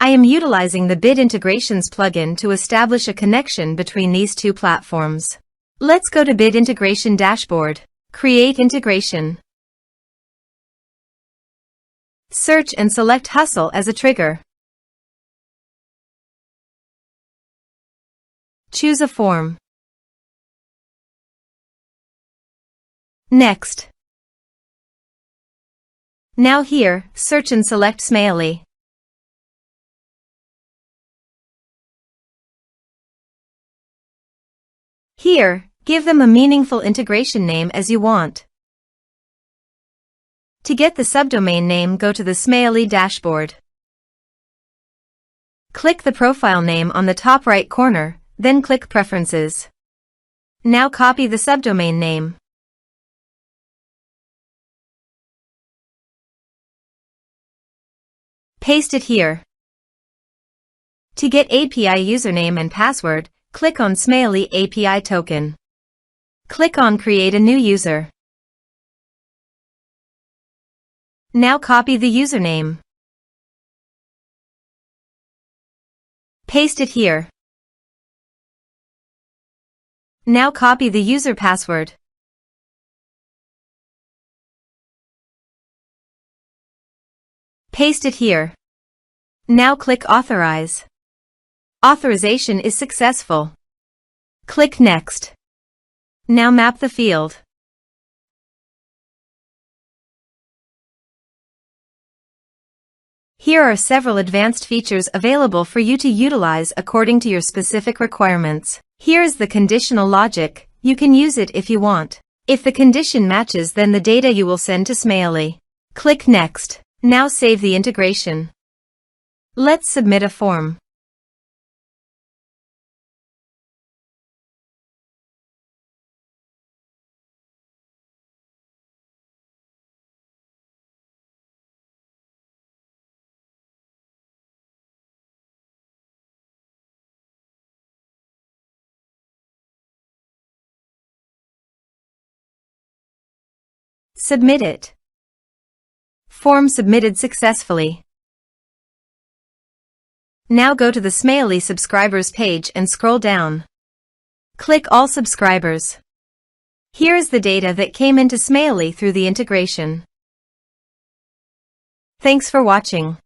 I am utilizing the Bid Integrations plugin to establish a connection between these two platforms. Let's go to Bid Integration Dashboard. Create integration. Search and select Hustle as a trigger. Choose a form. Next. Now here, search and select Smaily. Here, give them a meaningful integration name as you want. To get the subdomain name, go to the Smaily dashboard. Click the profile name on the top right corner, then click Preferences. Now copy the subdomain name. Paste it here. To get API username and password, click on Smaily API token. Click on Create a new user. Now copy the username. Paste it here. Now copy the user password. Paste it here. Now click Authorize. Authorization is successful. Click Next. Now map the field. Here are several advanced features available for you to utilize according to your specific requirements. Here is the conditional logic. You can use it if you want. If the condition matches, then the data you will send to Smaily. Click Next. Now save the integration. Let's submit a form. Submit it. Form submitted successfully. Now go to the Smaily subscribers page and scroll down. Click All subscribers. Here is the data that came into Smaily through the integration. Thanks for watching.